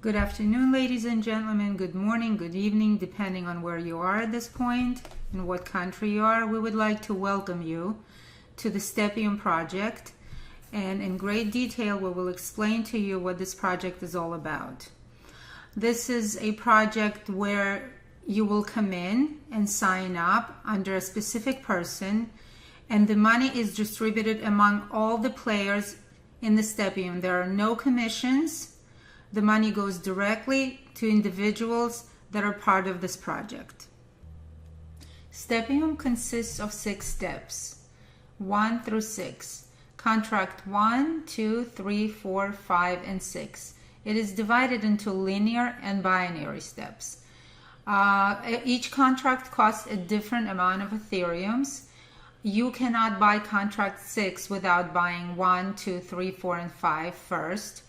Good afternoon, ladies and gentlemen. Good morning, good evening, depending on where you are at this point and what country you are. We would like to welcome you to the Stepium project, and in great detail we will explain to you what this project is all about. This is a project where you will come in and sign up under a specific person, and the money is distributed among all the players in the Stepium. There are no commissions. The money goes directly to individuals that are part of this project. Stepium consists of 6 steps, 1 through 6. Contract 1, 2, 3, 4, 5, and 6. It is divided into linear and binary steps. Each contract costs a different amount of Ethereums. You cannot buy contract 6 without buying 1, 2, 3, 4, and 5 first.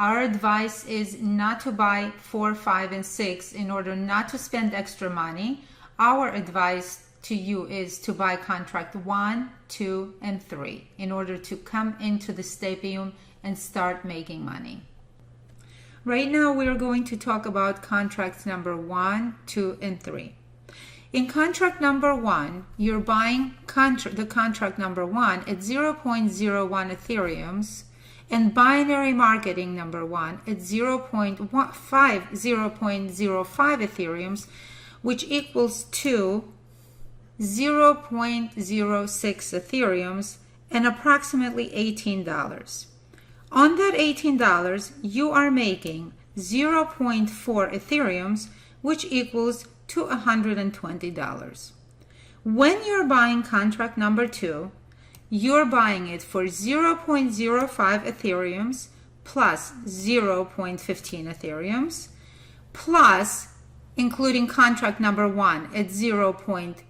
Our advice is not to buy 4, 5, and 6 in order not to spend extra money. Our advice to you is to buy contract 1, 2, and 3 in order to come into the Stepium and start making money. Right now we are going to talk about contracts number 1, 2, and 3. In contract number 1, you're buying the contract number 1 at 0.01 Ethereums, and binary marketing number 1 at 0.05 Ethereums, which equals to 0.06 Ethereums and approximately $18. On that $18, you are making 0.4 Ethereums, which equals to $120. When you're buying contract number 2, you're buying it for 0.05 Ethereums plus 0.15 Ethereums plus, including contract number 1 at 0.6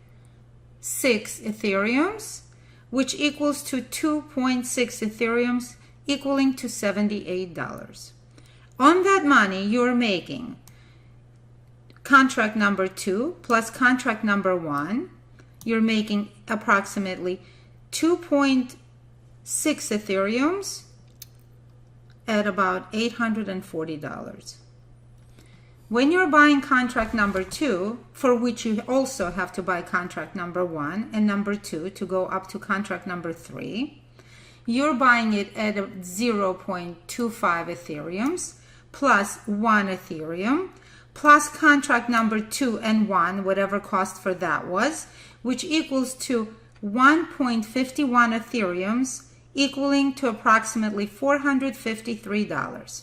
Ethereums, which equals to 2.6 Ethereums, equaling to $78. On that money, you're making contract number 2 plus contract number 1. You're making approximately 2.6 Ethereums at about $840. When you're buying contract number 2, for which you also have to buy contract number 1 and number 2 to go up to contract number 3, you're buying it at 0.25 Ethereums plus 1 Ethereum plus contract number 2 and 1, whatever cost for that was, which equals to 1.51 Ethereums, equaling to approximately $453.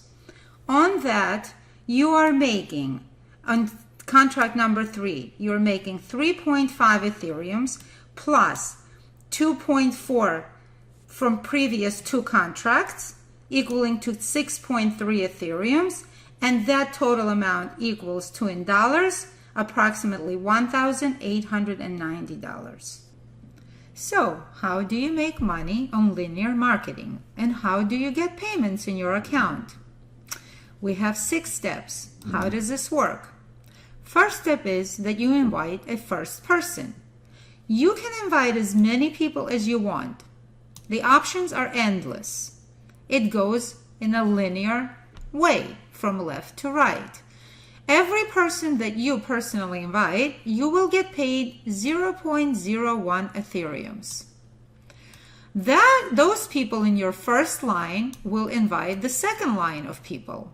On that, you are making, on contract number 3, you're making 3.5 Ethereums plus 2.4 from previous 2 contracts, equaling to 6.3 Ethereums, and that total amount equals to, in dollars, approximately $1,890. So, how do you make money on linear marketing, and how do you get payments in your account? We have 6 steps. How does this work? First step is that you invite a first person. You can invite as many people as you want. The options are endless. It goes in a linear way from left to right. Every person that you personally invite, you will get paid 0.01 Ethereums. Those people in your first line will invite the second line of people.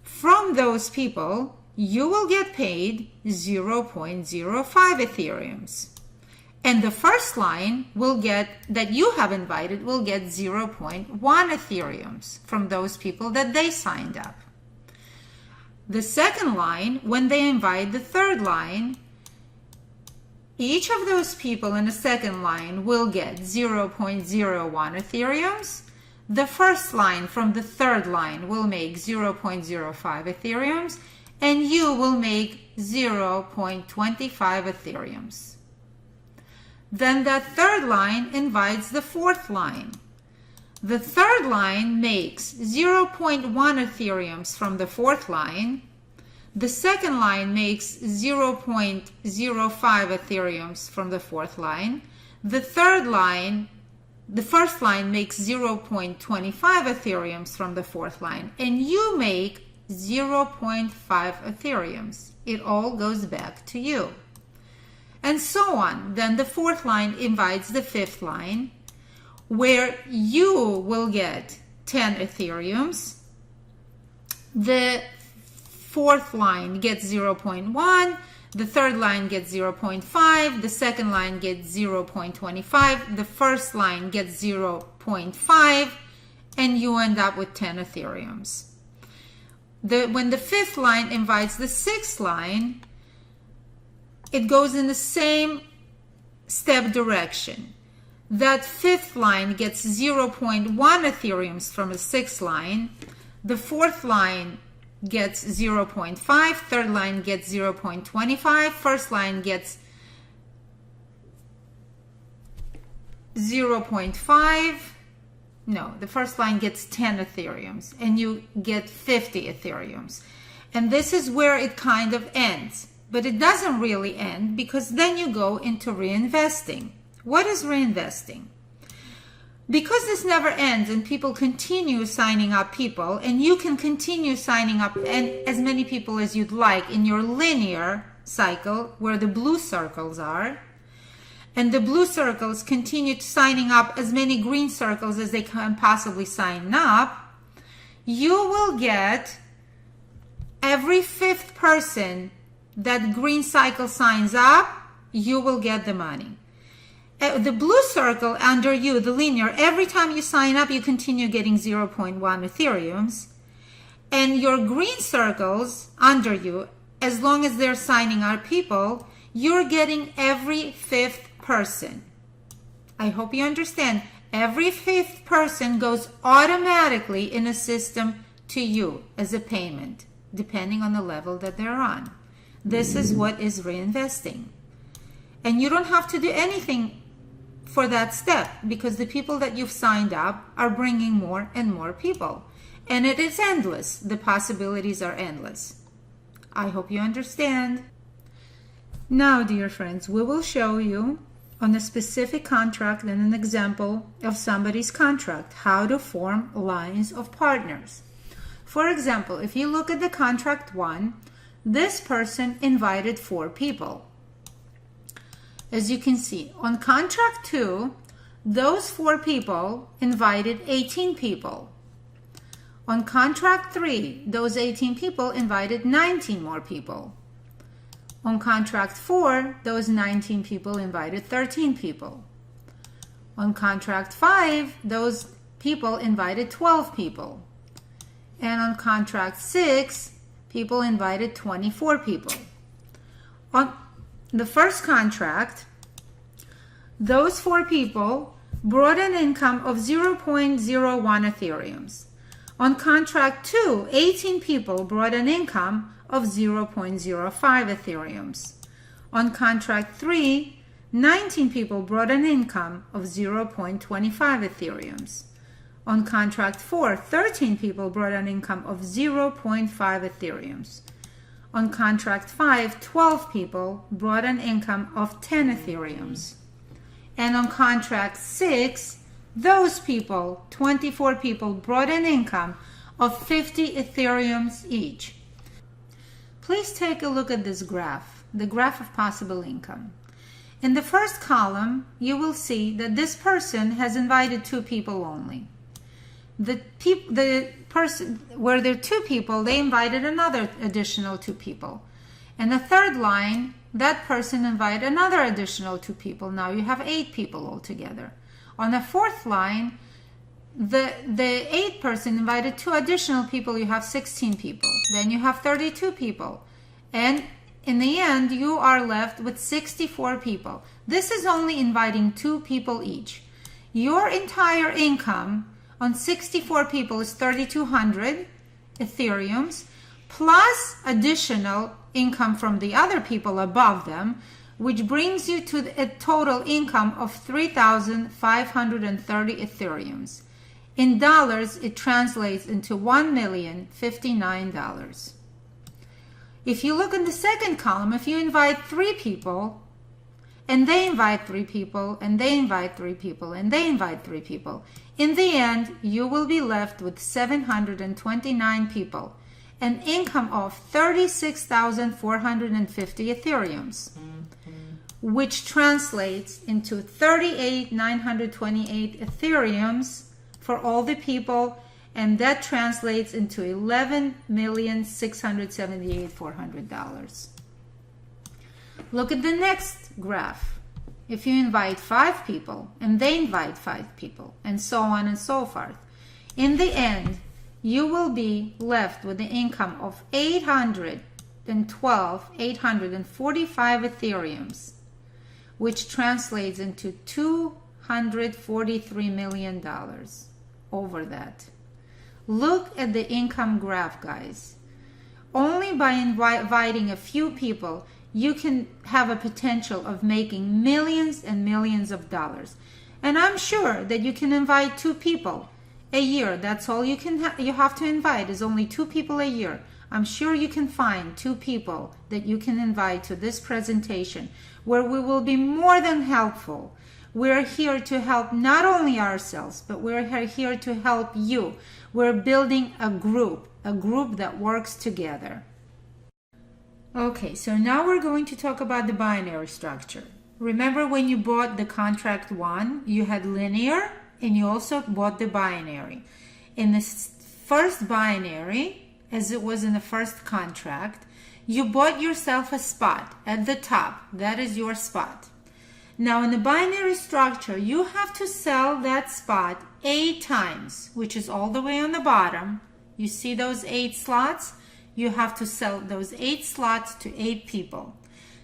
From those people, you will get paid 0.05 Ethereums. And the first line that you have invited will get 0.1 Ethereums from those people that they signed up. The second line, when they invite the third line, each of those people in the second line will get 0.01 Ethereums. The first line from the third line will make 0.05 Ethereums, and you will make 0.25 Ethereums. Then that third line invites the fourth line. The third line makes 0.1 Ethereums from the fourth line. The second line makes 0.05 Ethereums from the fourth line. The first line makes 0.25 Ethereums from the fourth line. And you make 0.5 Ethereums. It all goes back to you. And so on. Then the fourth line invites the fifth line, where you will get 10 Ethereums. The fourth line gets 0.1. The third line gets 0.5. The second line gets 0.25. The first line gets 0.5. And you end up with 10 Ethereums. When the fifth line invites the sixth line, it goes in the same step direction. That fifth line gets 0.1 Ethereums from the sixth line. The fourth line gets 0.5. Third line gets 0.25. First line gets 0.5. No, the first line gets 10 Ethereums, and you get 50 Ethereums. And this is where it kind of ends. But it doesn't really end, because then you go into reinvesting. What is reinvesting? Because this never ends and people continue signing up people, and you can continue signing up and as many people as you'd like in your linear cycle where the blue circles are, and the blue circles continue signing up as many green circles as they can possibly sign up, you will get every fifth person that green cycle signs up, you will get the money. The blue circle under you, the linear, every time you sign up, you continue getting 0.1 Ethereums. And your green circles under you, as long as they're signing up people, you're getting every fifth person. I hope you understand. Every fifth person goes automatically in a system to you as a payment, depending on the level that they're on. This is what is reinvesting. And you don't have to do anything for that step, because the people that you've signed up are bringing more and more people. And it is endless. The possibilities are endless. I hope you understand. Now, dear friends, we will show you on a specific contract and an example of somebody's contract how to form lines of partners. For example, if you look at the contract 1, this person invited 4 people. As you can see, on contract 2, those 4 people invited 18 people. On contract 3, those 18 people invited 19 more people. On contract 4, those 19 people invited 13 people. On contract 5, those people invited 12 people. And on contract 6, people invited 24 people. On the first contract, those 4 people brought an income of 0.01 Ethereums. On contract 2, 18 people brought an income of 0.05 Ethereums. On contract 3, 19 people brought an income of 0.25 Ethereums. On contract 4, 13 people brought an income of 0.5 Ethereums. On contract 5, 12 people brought an income of 10 Ethereums. And on contract 6, those people, 24 people, brought an income of 50 Ethereums each. Please take a look at this graph, the graph of possible income. In the first column, you will see that this person has invited 2 people only. The person where there are 2 people, they invited another additional 2 people. And the third line, that person invited another additional 2 people. Now you have 8 people altogether. On the fourth line, the 8th person invited 2 additional people. You have 16 people. Then you have 32 people. And in the end, you are left with 64 people. This is only inviting 2 people each. Your entire income on 64 people is 3,200 Ethereums, plus additional income from the other people above them, which brings you to a total income of 3,530 Ethereums. In dollars, it translates into $1,059,000. If you look in the second column, if you invite 3 people, and they invite 3 people, and they invite 3 people, and they invite 3 people, in the end, you will be left with 729 people. an income of 36,450 Ethereums, which translates into 38,928 Ethereums for all the people, and that translates into $11,678,400. Look at the next graph. If you invite 5 people and they invite 5 people and so on and so forth, in the end, you will be left with an income of 845 Ethereums, which translates into $243 million over that. Look at the income graph, guys. Only by inviting a few people, you can have a potential of making millions and millions of dollars. And I'm sure that you can invite 2 people a year. That's all you have to invite is only 2 people a year. I'm sure you can find 2 people that you can invite to this presentation where we will be more than helpful. We're here to help not only ourselves, but we're here to help you. We're building a group that works together. Okay, so now we're going to talk about the binary structure. Remember when you bought the contract 1, you had linear and you also bought the binary. In the first binary, as it was in the first contract, you bought yourself a spot at the top. That is your spot. Now in the binary structure, you have to sell that spot 8 times, which is all the way on the bottom. You see those 8 slots? You have to sell those 8 slots to 8 people.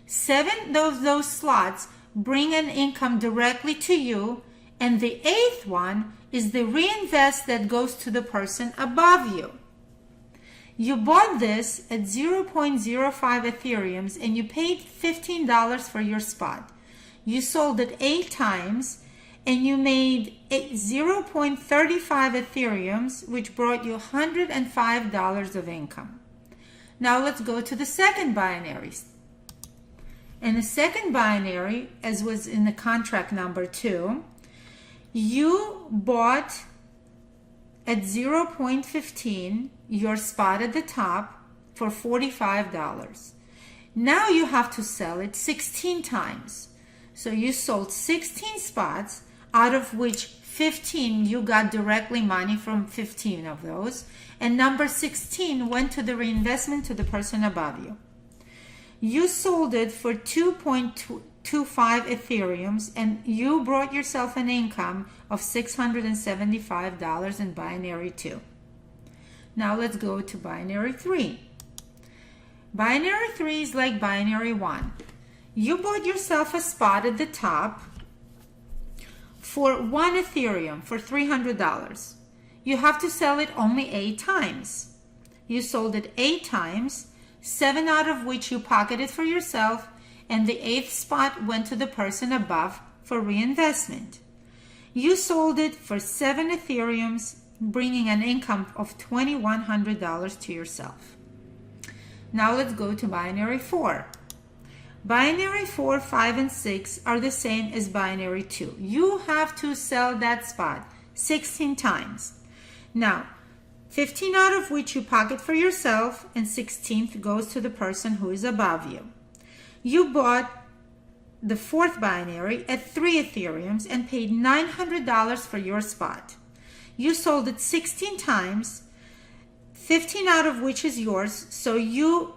7 of those slots bring an income directly to you, and the 8th one is the reinvest that goes to the person above you. You bought this at 0.05 Ethereums and you paid $15 for your spot. You sold it 8 times and you made 0.35 Ethereums, which brought you $105 of income. Now let's go to the second binary. In the second binary, as was in the contract number 2, you bought at 0.15 your spot at the top for $45. Now you have to sell it 16 times. So you sold 16 spots, out of which 15 you got directly money from 15 of those, and number 16 went to the reinvestment to the person above you. You sold it for 2.25 Ethereums and you brought yourself an income of $675 in binary 2. Now let's go to binary 3. Binary 3 is like binary 1. You bought yourself a spot at the top for 1 Ethereum for $300. You have to sell it only 8 times. You sold it 8 times, 7 out of which you pocketed for yourself, and the 8th spot went to the person above for reinvestment. You sold it for 7 Ethereums, bringing an income of $2,100 to yourself. Now let's go to binary 4. Binary 4, 5, and 6 are the same as binary 2. You have to sell that spot 16 times. Now, 15 out of which you pocket for yourself, and 16th goes to the person who is above you. You bought the 4th binary at 3 Ethereums and paid $900 for your spot. You sold it 16 times, 15 out of which is yours, so you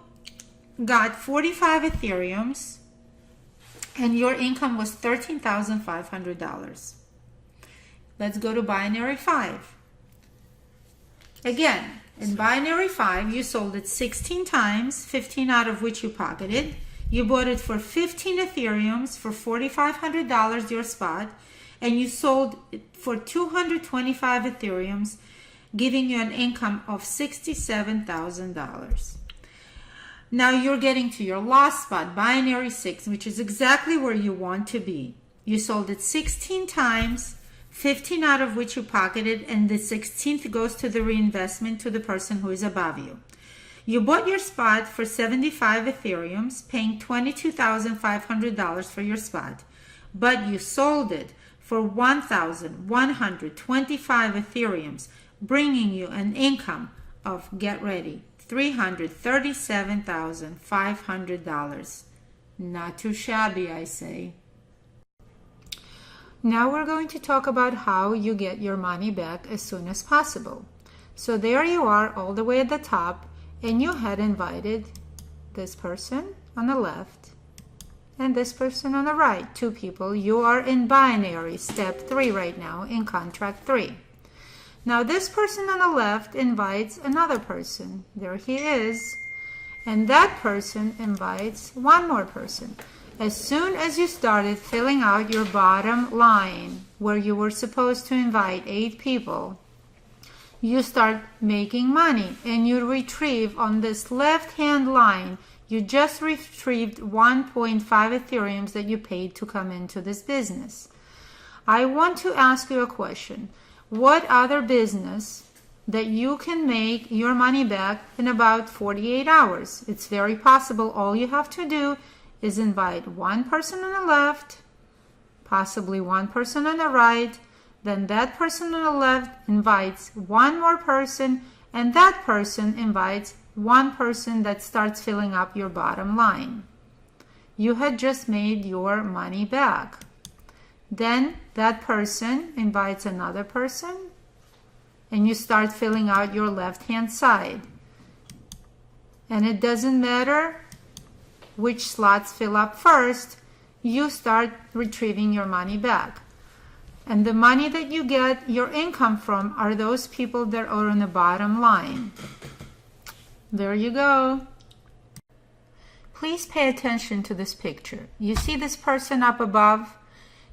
got 45 Ethereums and your income was $13,500. Let's go to binary 5. Again, in binary 5, you sold it 16 times, 15 out of which you pocketed. You bought it for 15 Ethereums for $4,500 your spot, and you sold it for 225 Ethereums, giving you an income of $67,000. Now you're getting to your last spot, binary 6, which is exactly where you want to be. You sold it 16 times, 15 out of which you pocketed, and the 16th goes to the reinvestment to the person who is above you. You bought your spot for 75 Ethereums, paying $22,500 for your spot, but you sold it for 1,125 Ethereums, bringing you an income of, get ready, $337,500. Not too shabby, I say. Now we're going to talk about how you get your money back as soon as possible. So there you are all the way at the top, and you had invited this person on the left and this person on the right, two people. You are in binary, step 3 right now in contract 3. Now this person on the left invites another person. There he is. And that person invites one more person. As soon as you started filling out your bottom line, where you were supposed to invite 8 people, you start making money, and you retrieve on this left-hand line, you just retrieved 1.5 Ethereums that you paid to come into this business. I want to ask you a question. What other business that you can make your money back in about 48 hours? It's very possible. All you have to do is invite one person on the left, possibly one person on the right, then that person on the left invites one more person, and that person invites one person that starts filling up your bottom line. You had just made your money back. Then that person invites another person, and you start filling out your left-hand side. And it doesn't matter which slots fill up first, you start retrieving your money back. And the money that you get your income from are those people that are on the bottom line. There you go. Please pay attention to this picture. You see this person up above?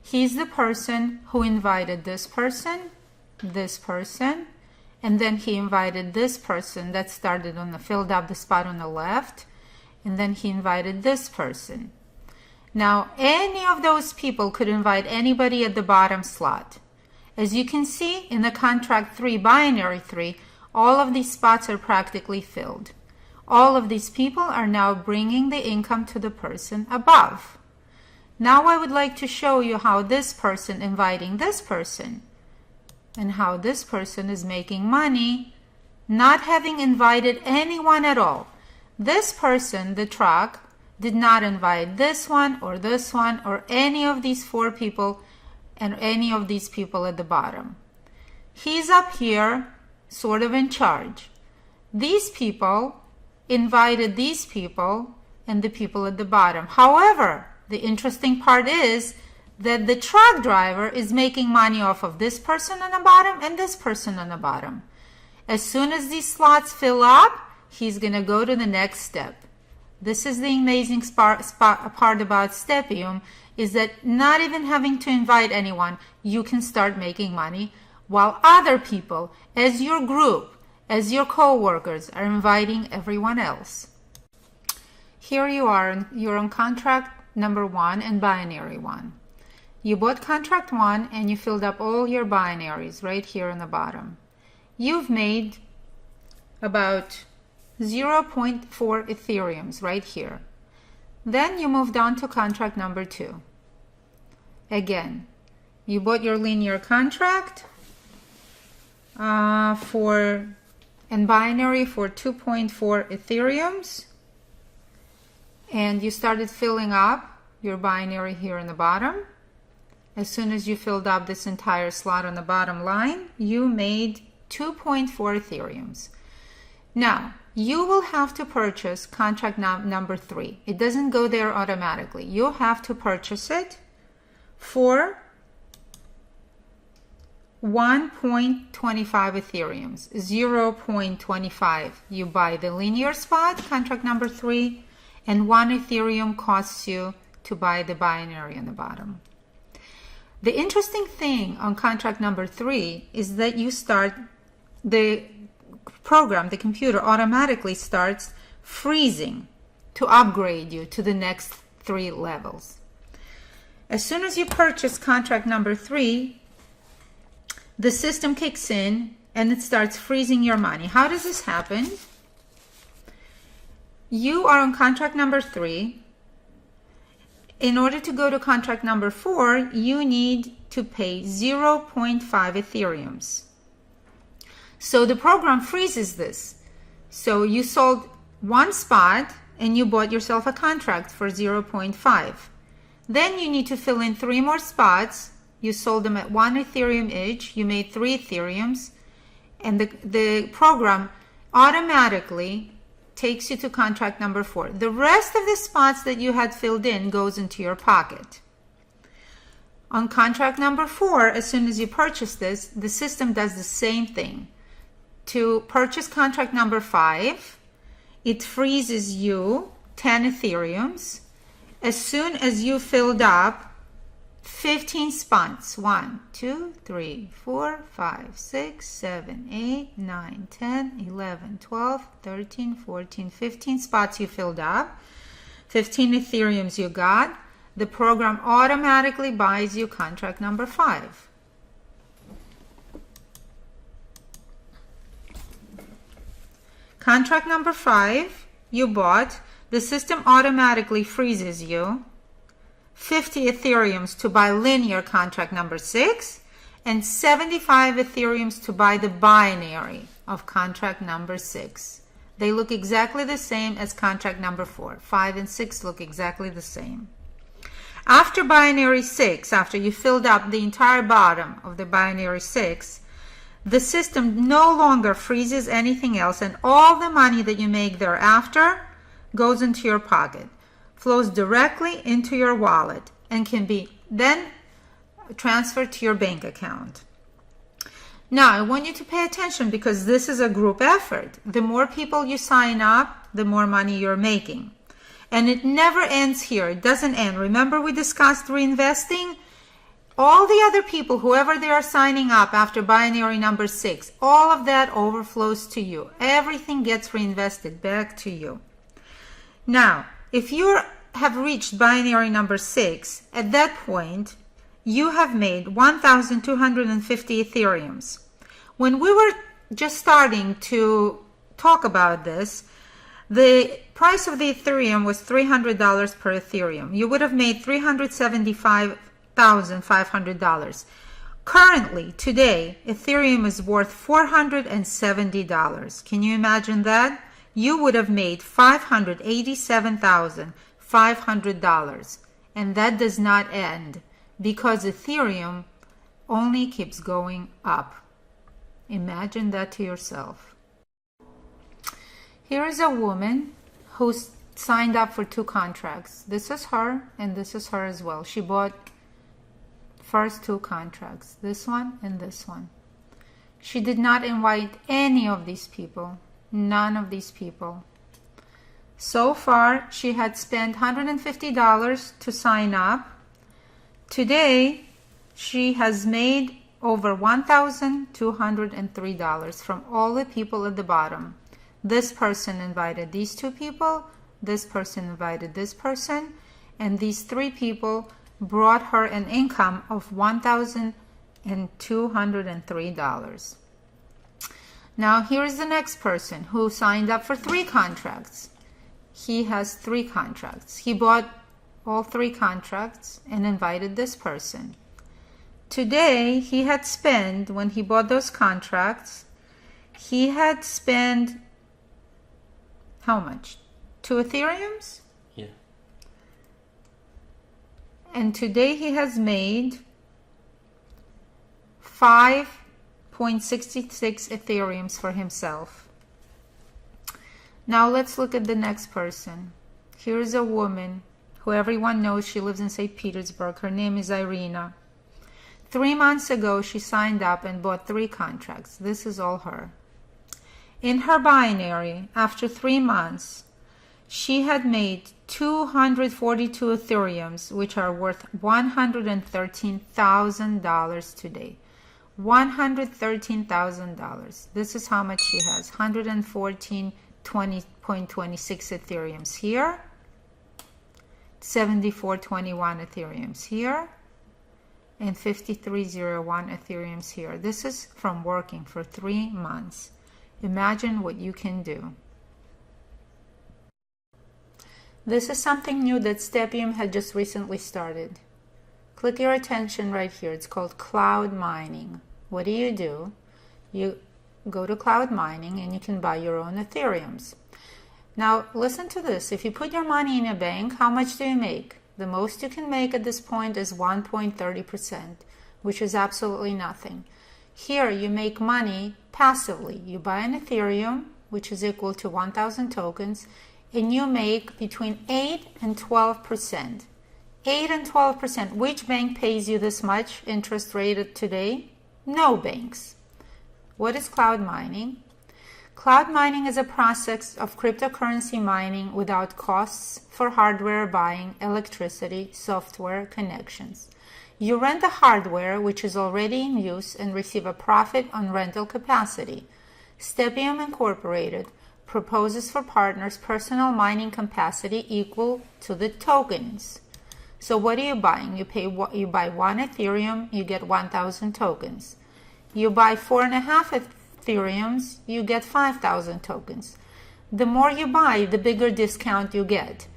He's the person who invited this person, and then he invited this person that started on the filled up the spot on the left, and then he invited this person. Now, any of those people could invite anybody at the bottom slot. As you can see in the contract 3, binary 3, all of these spots are practically filled. All of these people are now bringing the income to the person above. Now I would like to show you how this person inviting this person and how this person is making money not having invited anyone at all. This person, the truck, did not invite this one or any of these 4 people and any of these people at the bottom. He's up here sort of in charge. These people invited these people and the people at the bottom. However, the interesting part is that the truck driver is making money off of this person on the bottom and this person on the bottom. As soon as these slots fill up, he's going to go to the next step. This is the amazing part about Stepium, is that not even having to invite anyone, you can start making money, while other people, as your group, as your co-workers, are inviting everyone else. Here you are, you're on contract number 1 and binary 1. You bought contract 1 and you filled up all your binaries right here on the bottom. You've made about 0.4 Ethereums right here. Then you moved on to contract number 2. Again, you bought your linear contract and binary for 2.4 Ethereums, and you started filling up your binary here in the bottom. As soon as you filled up this entire slot on the bottom line, you made 2.4 Ethereums. Now, you will have to purchase contract number 3. It doesn't go there automatically. You'll have to purchase it for 1.25 Ethereums, 0.25. You buy the linear spot, contract number 3, and 1 Ethereum costs you to buy the binary on the bottom. The interesting thing on contract number 3 is that you start, the program, the computer automatically starts freezing to upgrade you to the next 3 levels. As soon as you purchase contract number 3, the system kicks in and it starts freezing your money. How does this happen? You are on contract number 3. In order to go to contract number 4, you need to pay 0.5 Ethereums. So the program freezes this. So you sold one spot and you bought yourself a contract for 0.5. Then you need to fill in 3 more spots. You sold them at 1 Ethereum each. You made 3 Ethereums. And the program automatically takes you to contract number 4. The rest of the spots that you had filled in goes into your pocket. On contract number 4, as soon as you purchase this, the system does the same thing. To purchase contract number 5, it freezes you 10 Ethereums. As soon as you filled up 15 spots, 1, 2, 3, 4, 5, 6, 7, 8, 9, 10, 11, 12, 13, 14, 15 spots you filled up, 15 Ethereums you got, the program automatically buys you contract number 5. Contract number 5 you bought, the system automatically freezes you 50 Ethereums to buy linear contract number 6 and 75 Ethereums to buy the binary of contract number 6. They look exactly the same as contract number 4. 5 and 6 look exactly the same. After binary 6, after you filled up the entire bottom of the binary 6, the system no longer freezes anything else, and all the money that you make thereafter goes into your pocket, flows directly into your wallet, and can be then transferred to your bank account. Now, I want you to pay attention because this is a group effort. The more people you sign up, the more money you're making. And it never ends here. It doesn't end. Remember we discussed reinvesting? All the other people, whoever they are signing up after binary number 6, all of that overflows to you. Everything gets reinvested back to you. Now, if you have reached binary number 6, at that point, you have made 1,250 Ethereums. When we were just starting to talk about this, the price of the Ethereum was $300 per Ethereum. You would have made $375,500. Currently, today, Ethereum is worth $470. Can you imagine that? You would have made $587,500. And that does not end because Ethereum only keeps going up. Imagine that to yourself. Here is a woman who signed up for 2 contracts. This is her and this is her as well. She bought first 2 contracts, this one and this one. She did not invite any of these people, none of these people. So far, she had spent $150 to sign up. Today, she has made over $1,203 from all the people at the bottom. This person invited these 2 people, this person invited this person, and these 3 people brought her an income of $1,203. Now here's the next person who signed up for 3 contracts. He has 3 contracts. He bought all 3 contracts and invited this person. Today he had spent, when he bought those contracts, he had spent how much? 2 Ethereums? Yeah. And today he has made 5.66 Ethereums for himself. Now let's look at the next person. Here's a woman who everyone knows. She lives in St. Petersburg. Her name is Irina. 3 months ago, she signed up and bought 3 contracts. This is all her. In her binary, after 3 months, she had made 242 Ethereums, which are worth $113,000 today. $113,000. This is how much she has. 114.26 Ethereums here. 74.21 Ethereums here. And 53.01 Ethereums here. This is from working for 3 months. Imagine what you can do. This is something new that Stepium had just recently started. Click your attention right here. It's called cloud mining. What do? You go to cloud mining and you can buy your own Ethereums. Now listen to this. If you put your money in a bank, how much do you make? The most you can make at this point is 1.30%, which is absolutely nothing. Here you make money passively. You buy an Ethereum, which is equal to 1,000 tokens, and you make between 8 and 12%. 8 and 12%. Which bank pays you this much interest rate today? No banks. What is cloud mining? Cloud mining is a process of cryptocurrency mining without costs for hardware buying, electricity, software, connections. You rent the hardware, which is already in use, and receive a profit on rental capacity. Stepium Incorporated proposes for partners personal mining capacity equal to the tokens. So what are you buying? You buy 1 Ethereum, you get 1,000 tokens. You buy 4.5 Ethereums, you get 5,000 tokens. The more you buy, the bigger discount you get.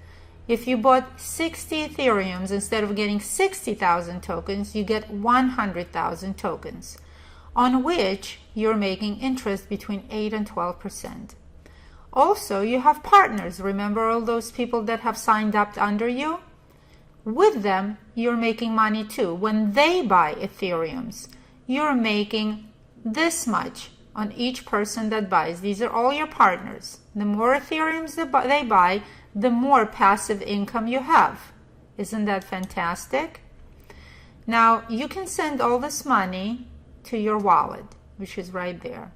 If you bought 60 Ethereums instead of getting 60,000 tokens, you get 100,000 tokens, on which you're making interest between 8 and 12%. Also, you have partners. Remember all those people that have signed up under you? With them, you're making money too. When they buy Ethereums, you're making this much on each person that buys. These are all your partners. The more Ethereums they buy, the more passive income you have. Isn't that fantastic? Now, you can send all this money to your wallet, which is right there.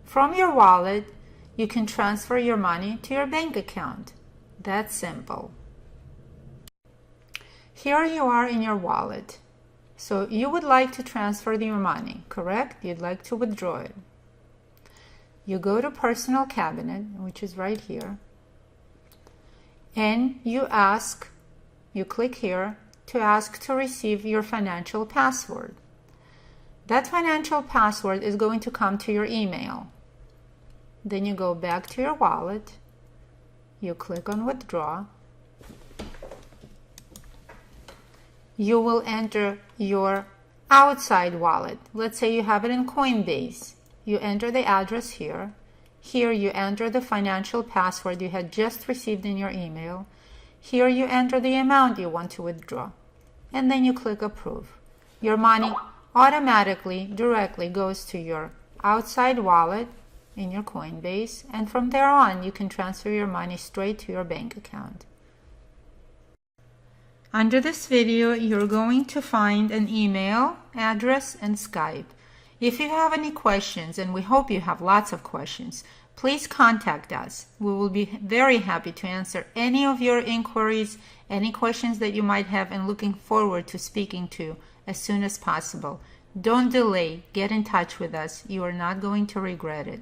From your wallet, you can transfer your money to your bank account. That's simple. Here you are in your wallet. So you would like to transfer your money, correct? You'd like to withdraw it. You go to personal cabinet, which is right here, and you click here to ask to receive your financial password. That financial password is going to come to your email. Then you go back to your wallet, you click on withdraw. You will enter your outside wallet. Let's say you have it in Coinbase. You enter the address here. Here you enter the financial password you had just received in your email. Here you enter the amount you want to withdraw. And then you click approve. Your money automatically, directly goes to your outside wallet in your Coinbase. And from there on, you can transfer your money straight to your bank account. Under this video, you're going to find an email, address, and Skype. If you have any questions, and we hope you have lots of questions, please contact us. We will be very happy to answer any of your inquiries, any questions that you might have, and looking forward to speaking to you as soon as possible. Don't delay. Get in touch with us. You are not going to regret it.